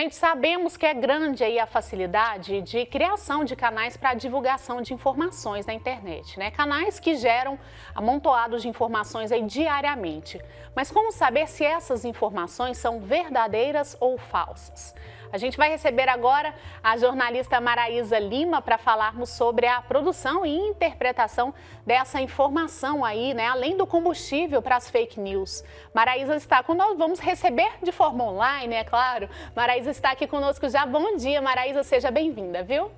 Gente, sabemos que é grande aí a facilidade de criação de canais para divulgação de informações na internet, né? Canais que geram amontoados de informações aí diariamente. Mas como saber se essas informações são verdadeiras ou falsas? A gente vai receber agora a jornalista Maraísa Lima para falarmos sobre a produção e interpretação dessa informação aí, né? Além do combustível para as fake news. Maraísa está conosco, vamos receber de forma online, é claro. Maraísa está aqui conosco já. Bom dia, Maraísa, seja bem-vinda, viu?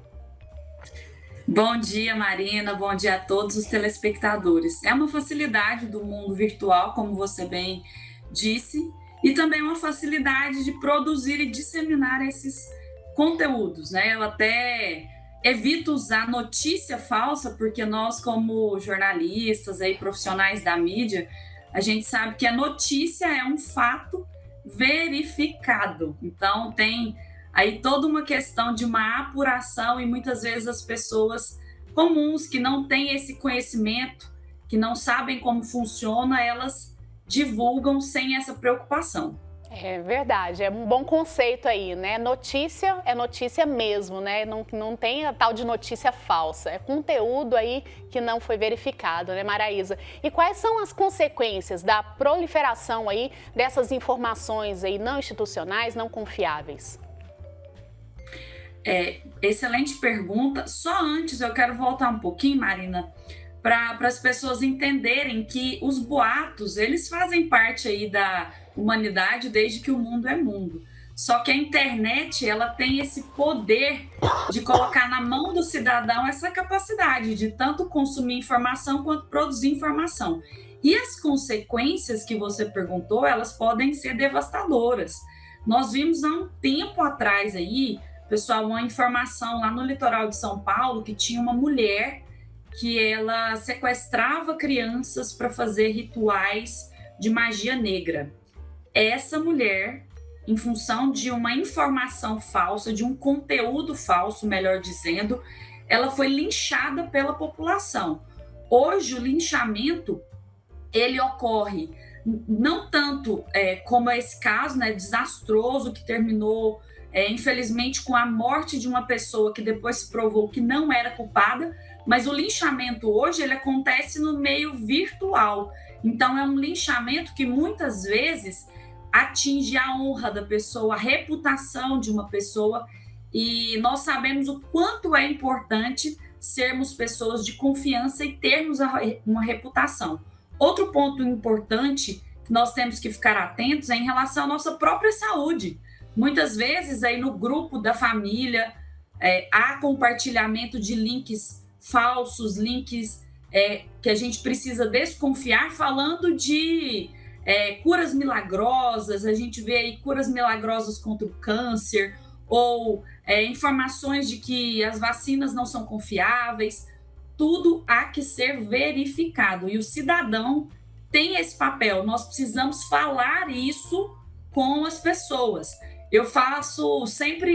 Bom dia, Marina. Bom dia a todos os telespectadores. É uma facilidade do mundo virtual, como você bem disse, e também uma facilidade de produzir e disseminar esses conteúdos, né? Eu até evito usar notícia falsa, porque nós, como jornalistas aí, profissionais da mídia, a gente sabe que a notícia é um fato verificado. Então, tem aí toda uma questão de uma apuração e muitas vezes as pessoas comuns que não têm esse conhecimento, que não sabem como funciona, elas divulgam sem essa preocupação. É verdade, é um bom conceito aí, né? Notícia é notícia mesmo, né? Não tem a tal de notícia falsa, é conteúdo aí que não foi verificado, né, Maraísa? E quais são as consequências da proliferação aí dessas informações aí não institucionais, não confiáveis? Excelente pergunta. Só antes eu quero voltar um pouquinho, Marina, para as pessoas entenderem que os boatos, eles fazem parte aí da humanidade desde que o mundo é mundo. Só que a internet, ela tem esse poder de colocar na mão do cidadão essa capacidade de tanto consumir informação quanto produzir informação. E as consequências que você perguntou, elas podem ser devastadoras. Nós vimos há um tempo atrás aí, pessoal, uma informação lá no litoral de São Paulo que tinha uma mulher que ela sequestrava crianças para fazer rituais de magia negra. Essa mulher, em função de uma informação falsa, de um conteúdo falso, melhor dizendo, ela foi linchada pela população. Hoje, o linchamento, ele ocorre não tanto como esse caso, né, desastroso, que terminou, infelizmente, com a morte de uma pessoa que depois se provou que não era culpada, mas o linchamento hoje ele acontece no meio virtual. Então, é um linchamento que muitas vezes atinge a honra da pessoa, a reputação de uma pessoa, e nós sabemos o quanto é importante sermos pessoas de confiança e termos uma reputação. Outro ponto importante que nós temos que ficar atentos é em relação à nossa própria saúde. Muitas vezes, aí no grupo da família, há compartilhamento de links falsos, links que a gente precisa desconfiar, falando de curas milagrosas. A gente vê aí curas milagrosas contra o câncer, ou informações de que as vacinas não são confiáveis. Tudo há que ser verificado, e o cidadão tem esse papel. Nós precisamos falar isso com as pessoas. Eu faço sempre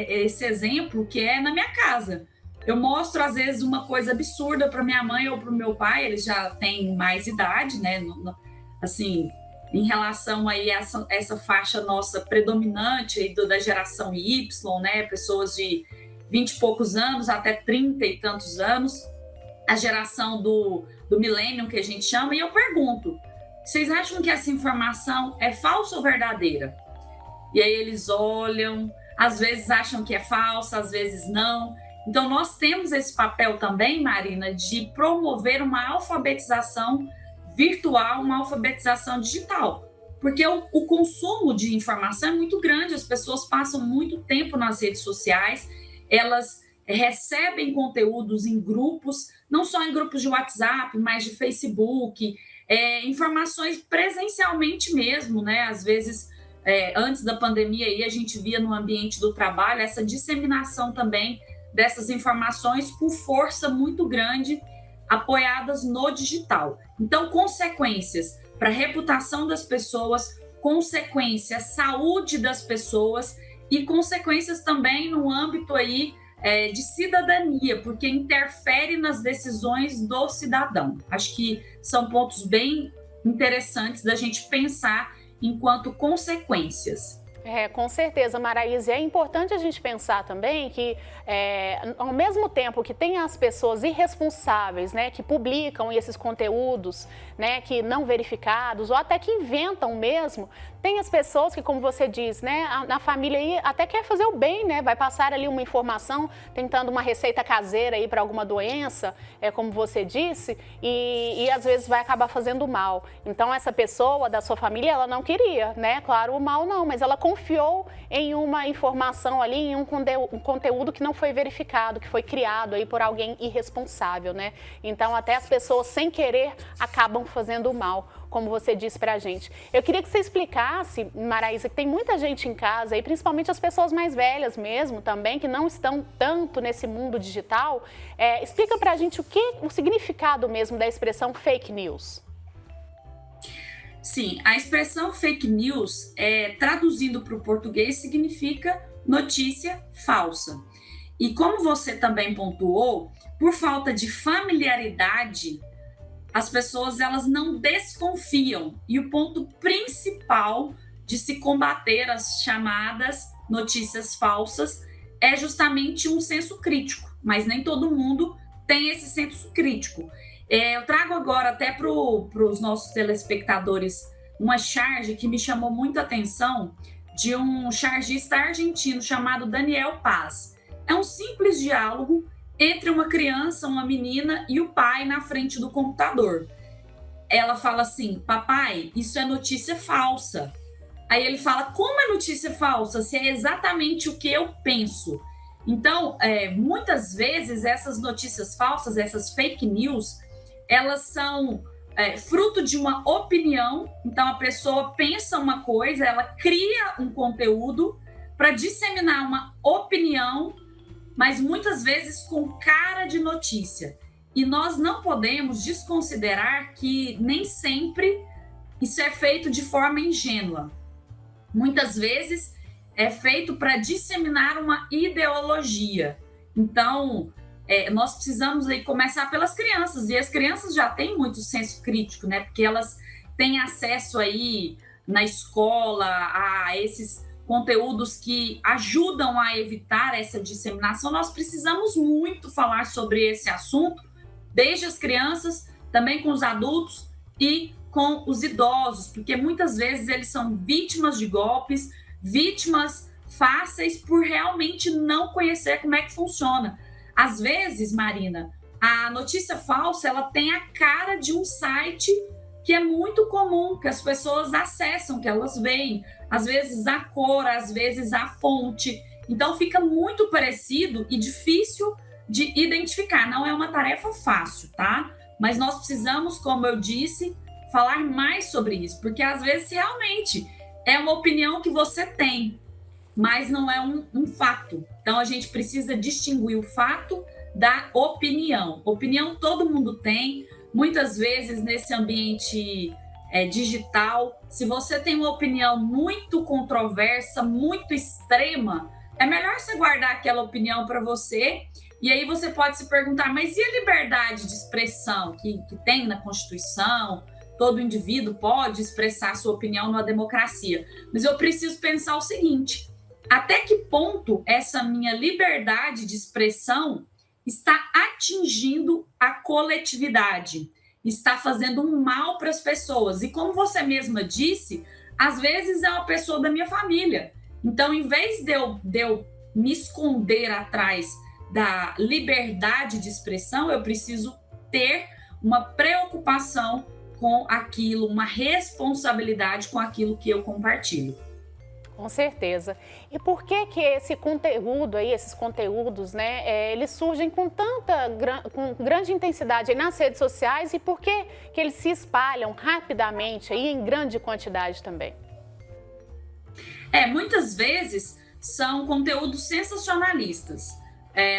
esse exemplo que é na minha casa. Eu mostro, às vezes, uma coisa absurda para minha mãe ou para o meu pai, eles já têm mais idade, né? Assim, em relação aí a essa faixa nossa predominante aí da geração Y, né? Pessoas de 20 e poucos anos até 30 e tantos anos, a geração do millennium, que a gente chama, e eu pergunto: vocês acham que essa informação é falsa ou verdadeira? E aí eles olham, às vezes acham que é falsa, às vezes não. Então, nós temos esse papel também, Marina, de promover uma alfabetização virtual, uma alfabetização digital. Porque o consumo de informação é muito grande, as pessoas passam muito tempo nas redes sociais, elas recebem conteúdos em grupos, não só em grupos de WhatsApp, mas de Facebook, informações presencialmente mesmo, né? Às vezes, antes da pandemia, aí, a gente via no ambiente do trabalho essa disseminação também dessas informações com força muito grande, apoiadas no digital. Então, consequências para a reputação das pessoas, consequências, saúde das pessoas e consequências também no âmbito aí de cidadania, porque interfere nas decisões do cidadão. Acho que são pontos bem interessantes da gente pensar enquanto consequências. Com certeza, Maraísa. É importante a gente pensar também que, ao mesmo tempo que tem as pessoas irresponsáveis, né, que publicam esses conteúdos, né, que não verificados, ou até que inventam mesmo, tem as pessoas que, como você diz, né, na família aí até quer fazer o bem, né, vai passar ali uma informação, tentando uma receita caseira aí para alguma doença, como você disse, e às vezes vai acabar fazendo mal. Então, essa pessoa da sua família, ela não queria, né, claro, o mal não, mas ela confiou em uma informação ali, em um conteúdo que não foi verificado, que foi criado aí por alguém irresponsável, né? Então, até as pessoas, sem querer, acabam fazendo mal, como você disse pra gente. Eu queria que você explicasse, Maraísa, que tem muita gente em casa, e principalmente as pessoas mais velhas mesmo também, que não estão tanto nesse mundo digital. Explica pra gente o significado mesmo da expressão fake news. Sim, a expressão fake news, traduzindo para o português, significa notícia falsa. E como você também pontuou, por falta de familiaridade, as pessoas elas não desconfiam. E o ponto principal de se combater as chamadas notícias falsas é justamente um senso crítico, mas nem todo mundo tem esse senso crítico. Eu trago agora até para os nossos telespectadores uma charge que me chamou muita atenção de um chargista argentino chamado Daniel Paz. É um simples diálogo entre uma criança, uma menina e o pai na frente do computador. Ela fala assim: papai, isso é notícia falsa. Aí ele fala: como é notícia falsa? Se é exatamente o que eu penso. Então, muitas vezes essas notícias falsas, essas fake news, elas são fruto de uma opinião. Então, a pessoa pensa uma coisa, ela cria um conteúdo para disseminar uma opinião, mas muitas vezes com cara de notícia. E nós não podemos desconsiderar que nem sempre isso é feito de forma ingênua. Muitas vezes é feito para disseminar uma ideologia. Então, nós precisamos aí começar pelas crianças, e as crianças já têm muito senso crítico, né? Porque elas têm acesso aí na escola a esses conteúdos que ajudam a evitar essa disseminação. Nós precisamos muito falar sobre esse assunto, desde as crianças, também com os adultos e com os idosos, porque muitas vezes eles são vítimas de golpes, vítimas fáceis por realmente não conhecer como é que funciona. Às vezes, Marina, a notícia falsa, ela tem a cara de um site que é muito comum, que as pessoas acessam, que elas veem, às vezes a cor, às vezes a fonte. Então, fica muito parecido e difícil de identificar. Não é uma tarefa fácil, tá? Mas nós precisamos, como eu disse, falar mais sobre isso, porque às vezes realmente é uma opinião que você tem, mas não é um fato. Então, a gente precisa distinguir o fato da opinião. Opinião todo mundo tem. Muitas vezes, nesse ambiente digital, se você tem uma opinião muito controversa, muito extrema, é melhor você guardar aquela opinião para você. E aí você pode se perguntar, mas e a liberdade de expressão que tem na Constituição? Todo indivíduo pode expressar sua opinião numa democracia. Mas eu preciso pensar o seguinte: até que ponto essa minha liberdade de expressão está atingindo a coletividade, está fazendo um mal para as pessoas? E como você mesma disse, às vezes é uma pessoa da minha família. Então, em vez de eu me esconder atrás da liberdade de expressão, eu preciso ter uma preocupação com aquilo, uma responsabilidade com aquilo que eu compartilho. Com certeza. E por que esse conteúdo aí, esses conteúdos, né, eles surgem com com grande intensidade aí nas redes sociais, e por que eles se espalham rapidamente aí em grande quantidade também? Muitas vezes são conteúdos sensacionalistas.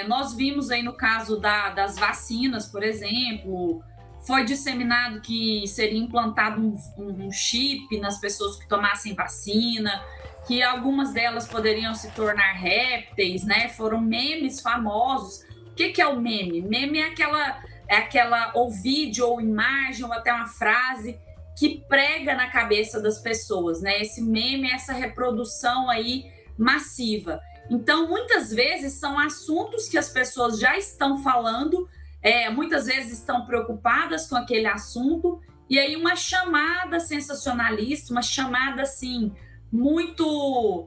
Nós vimos aí no caso das vacinas, por exemplo, foi disseminado que seria implantado um chip nas pessoas que tomassem vacina, que algumas delas poderiam se tornar répteis, né? Foram memes famosos. O que é o meme? Meme é aquela ou vídeo, ou imagem, ou até uma frase que prega na cabeça das pessoas, né? Esse meme, essa reprodução aí massiva. Então, muitas vezes são assuntos que as pessoas já estão falando, muitas vezes estão preocupadas com aquele assunto, e aí uma chamada sensacionalista, uma chamada assim, muito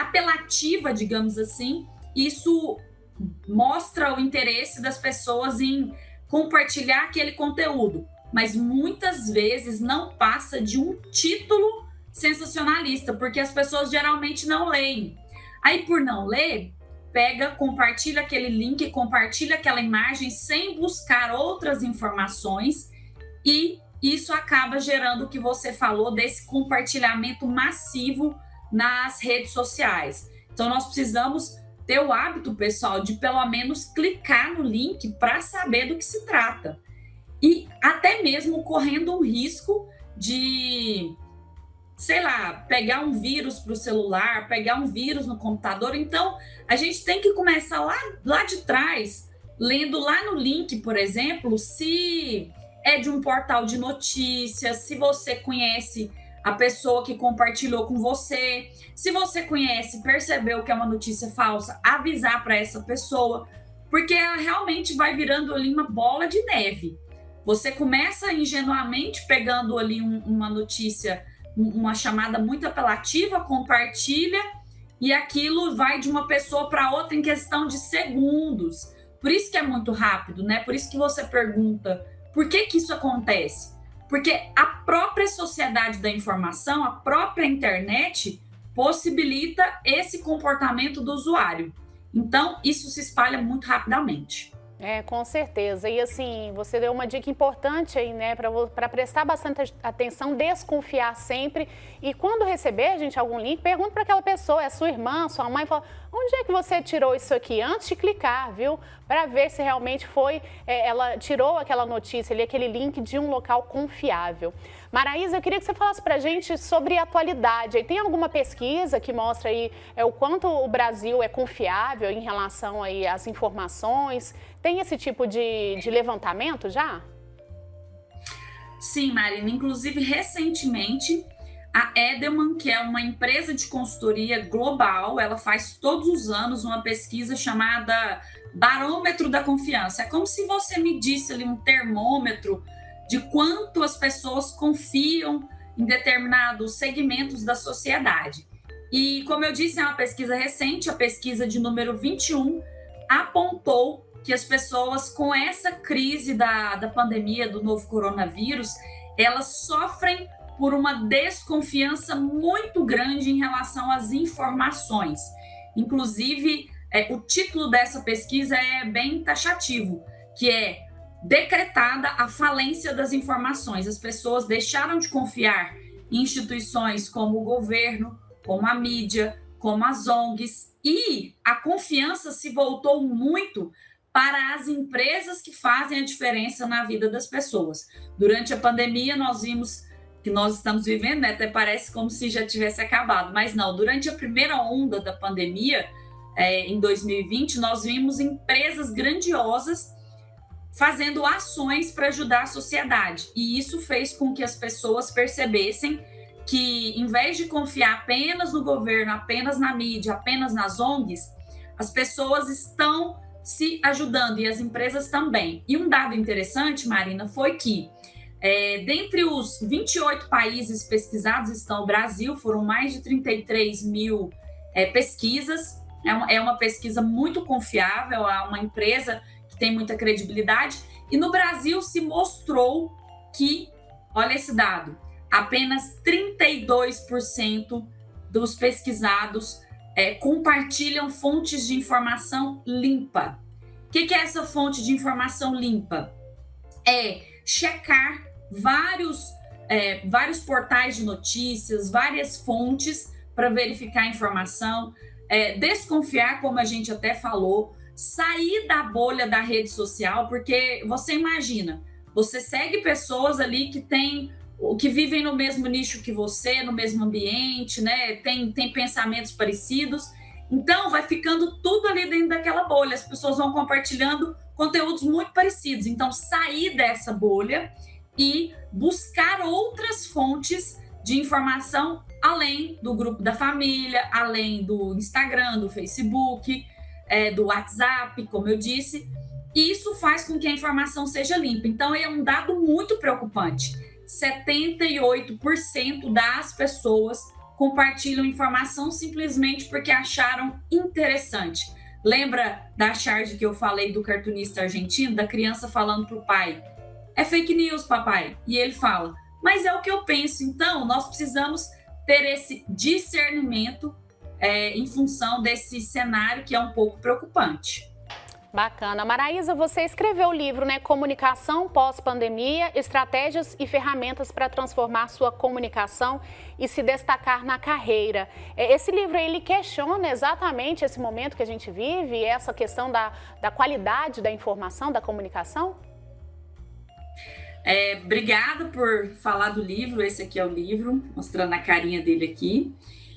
apelativa, digamos assim, isso mostra o interesse das pessoas em compartilhar aquele conteúdo, mas muitas vezes não passa de um título sensacionalista, porque as pessoas geralmente não leem. Aí, por não ler, compartilha aquele link, compartilha aquela imagem sem buscar outras informações, e isso acaba gerando o que você falou desse compartilhamento massivo nas redes sociais. Então, nós precisamos ter o hábito, pessoal, de pelo menos clicar no link para saber do que se trata. E até mesmo correndo um risco de, sei lá, pegar um vírus para o celular, pegar um vírus no computador. Então, a gente tem que começar lá de trás, lendo lá no link, por exemplo, se é de um portal de notícias, se você conhece a pessoa que compartilhou com você, se você conhece, percebeu que é uma notícia falsa, avisar para essa pessoa, porque ela realmente vai virando ali uma bola de neve. Você começa ingenuamente pegando ali uma notícia, uma chamada muito apelativa, compartilha, e aquilo vai de uma pessoa para outra em questão de segundos. Por isso que é muito rápido, né? Por isso que você pergunta, por que isso acontece? Porque a própria sociedade da informação, a própria internet, possibilita esse comportamento do usuário. Então, isso se espalha muito rapidamente. Com certeza. E assim, você deu uma dica importante aí, né, para prestar bastante atenção, desconfiar sempre. E quando receber, gente, algum link, pergunta para aquela pessoa, é sua irmã, sua mãe, fala, onde é que você tirou isso aqui? Antes de clicar, viu? Para ver se realmente foi, ela tirou aquela notícia ali, aquele link de um local confiável. Maraísa, eu queria que você falasse para a gente sobre a atualidade. Tem alguma pesquisa que mostra aí o quanto o Brasil é confiável em relação aí às informações? Tem esse tipo de levantamento já? Sim, Marina. Inclusive, recentemente, a Edelman, que é uma empresa de consultoria global, ela faz todos os anos uma pesquisa chamada Barômetro da Confiança. É como se você medisse ali um termômetro de quanto as pessoas confiam em determinados segmentos da sociedade. E, como eu disse, é uma pesquisa recente, a pesquisa de número 21 apontou que as pessoas, com essa crise da pandemia do novo coronavírus, elas sofrem por uma desconfiança muito grande em relação às informações. Inclusive, o título dessa pesquisa é bem taxativo, que é decretada a falência das informações. As pessoas deixaram de confiar em instituições como o governo, como a mídia, como as ONGs, e a confiança se voltou muito para as empresas que fazem a diferença na vida das pessoas. Durante a pandemia, nós vimos que nós estamos vivendo, né? Até parece como se já tivesse acabado, mas não. Durante a primeira onda da pandemia, em 2020, nós vimos empresas grandiosas fazendo ações para ajudar a sociedade. E isso fez com que as pessoas percebessem que, em vez de confiar apenas no governo, apenas na mídia, apenas nas ONGs, as pessoas estão se ajudando e as empresas também. E um dado interessante, Marina, foi que dentre os 28 países pesquisados estão o Brasil, foram mais de 33 mil pesquisas. É uma pesquisa muito confiável, é uma empresa que tem muita credibilidade. E no Brasil se mostrou que, olha esse dado, apenas 32% dos pesquisados compartilham fontes de informação limpa. O que é essa fonte de informação limpa? É checar vários portais de notícias, várias fontes para verificar a informação, desconfiar, como a gente até falou, sair da bolha da rede social, porque você imagina, você segue pessoas ali que vivem no mesmo nicho que você, no mesmo ambiente, né? Tem pensamentos parecidos. Então, vai ficando tudo ali dentro daquela bolha. As pessoas vão compartilhando conteúdos muito parecidos. Então, sair dessa bolha e buscar outras fontes de informação além do grupo da família, além do Instagram, do Facebook, do WhatsApp, como eu disse. E isso faz com que a informação seja limpa. Então, é um dado muito preocupante. 78% das pessoas compartilham informação simplesmente porque acharam interessante. Lembra da charge que eu falei do cartunista argentino, da criança falando para o pai: é fake news, papai. E ele fala: mas é o que eu penso. Então, nós precisamos ter esse discernimento em função desse cenário que é um pouco preocupante. Bacana. Maraísa, você escreveu o livro, né? Comunicação pós-pandemia, estratégias e ferramentas para transformar sua comunicação e se destacar na carreira. Esse livro, ele questiona exatamente esse momento que a gente vive, essa questão da qualidade da informação, da comunicação? Obrigada por falar do livro. Esse aqui é o livro, mostrando a carinha dele aqui.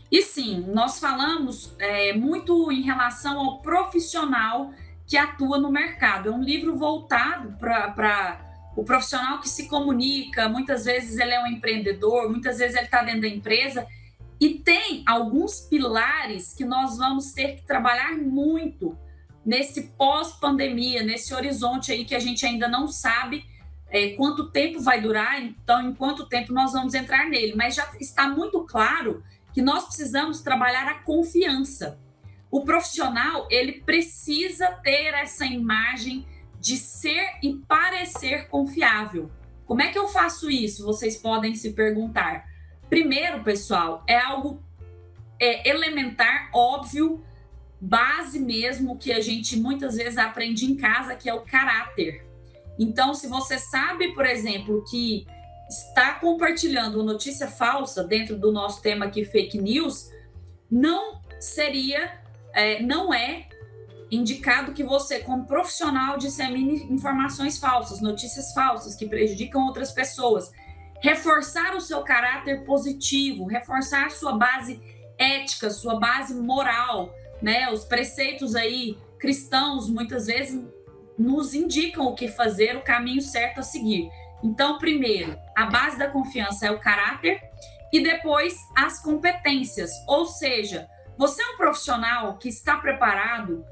E sim, nós falamos muito em relação ao profissional que atua no mercado. É um livro voltado para o profissional que se comunica. Muitas vezes ele é um empreendedor, muitas vezes ele está dentro da empresa, e tem alguns pilares que nós vamos ter que trabalhar muito nesse pós-pandemia, nesse horizonte aí que a gente ainda não sabe quanto tempo vai durar, então em quanto tempo nós vamos entrar nele. Mas já está muito claro que nós precisamos trabalhar a confiança. O profissional, ele precisa ter essa imagem de ser e parecer confiável. Como é que eu faço isso? Vocês podem se perguntar. Primeiro, pessoal, é algo elementar, óbvio, base mesmo, que a gente muitas vezes aprende em casa, que é o caráter. Então, se você sabe, por exemplo, que está compartilhando notícia falsa dentro do nosso tema aqui, fake news, não é indicado que você, como profissional, dissemine informações falsas, notícias falsas que prejudicam outras pessoas. Reforçar o seu caráter positivo, reforçar sua base ética, sua base moral, né? Os preceitos aí cristãos muitas vezes nos indicam o que fazer, o caminho certo a seguir. Então, primeiro, a base da confiança é o caráter e depois as competências, ou seja, você é um profissional que está preparado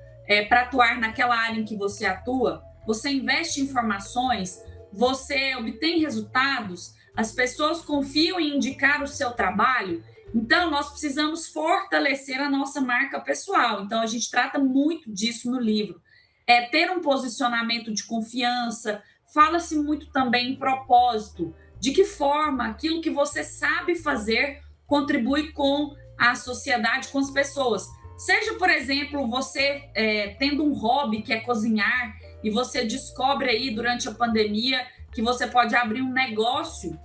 para atuar naquela área em que você atua, você investe em informações, você obtém resultados, as pessoas confiam em indicar o seu trabalho. Então, nós precisamos fortalecer a nossa marca pessoal. Então, a gente trata muito disso no livro. Ter um posicionamento de confiança, fala-se muito também em propósito, de que forma aquilo que você sabe fazer contribui com a sociedade, com as pessoas. Seja, por exemplo, você tendo um hobby que é cozinhar e você descobre aí durante a pandemia que você pode abrir um negócio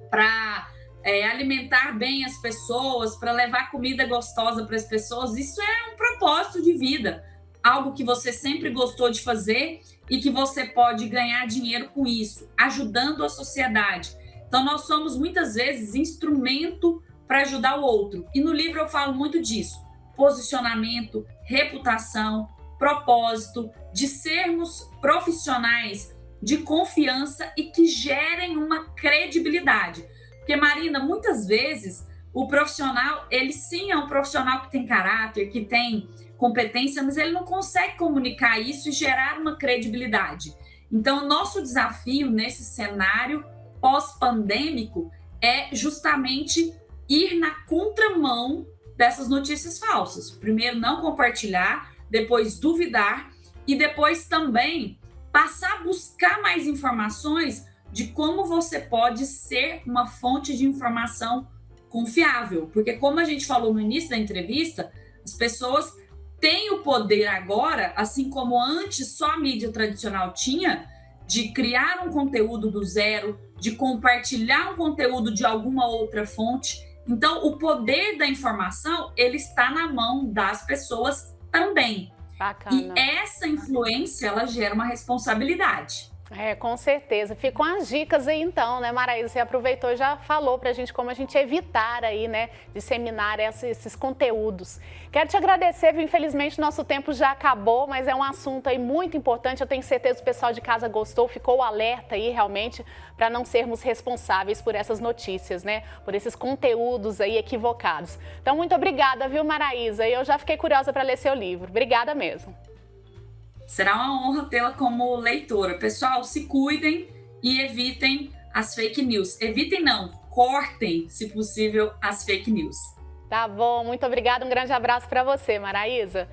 para alimentar bem as pessoas, para levar comida gostosa para as pessoas. Isso é um propósito de vida, algo que você sempre gostou de fazer e que você pode ganhar dinheiro com isso, ajudando a sociedade. Então, nós somos muitas vezes instrumento para ajudar o outro. E no livro eu falo muito disso. Posicionamento, reputação, propósito, de sermos profissionais de confiança e que gerem uma credibilidade. Porque, Marina, muitas vezes o profissional, ele sim é um profissional que tem caráter, que tem competência, mas ele não consegue comunicar isso e gerar uma credibilidade. Então, nosso desafio nesse cenário pós-pandêmico é justamente ir na contramão dessas notícias falsas. Primeiro, não compartilhar, depois duvidar e depois também passar a buscar mais informações de como você pode ser uma fonte de informação confiável. Porque, como a gente falou no início da entrevista, as pessoas têm o poder agora, assim como antes só a mídia tradicional tinha, de criar um conteúdo do zero, de compartilhar um conteúdo de alguma outra fonte. Então, o poder da informação, ele está na mão das pessoas também. Bacana. E essa influência, ela gera uma responsabilidade. Com certeza. Ficam as dicas aí então, né, Maraísa? Você aproveitou e já falou pra gente como a gente evitar aí, né, disseminar esses conteúdos. Quero te agradecer, viu? Infelizmente nosso tempo já acabou, mas é um assunto aí muito importante. Eu tenho certeza que o pessoal de casa gostou, ficou alerta aí realmente para não sermos responsáveis por essas notícias, né, por esses conteúdos aí equivocados. Então, muito obrigada, viu, Maraísa? Eu já fiquei curiosa para ler seu livro. Obrigada mesmo. Será uma honra tê-la como leitora. Pessoal, se cuidem e evitem as fake news. Evitem não, cortem, se possível, as fake news. Tá bom, muito obrigada. Um grande abraço para você, Maraísa.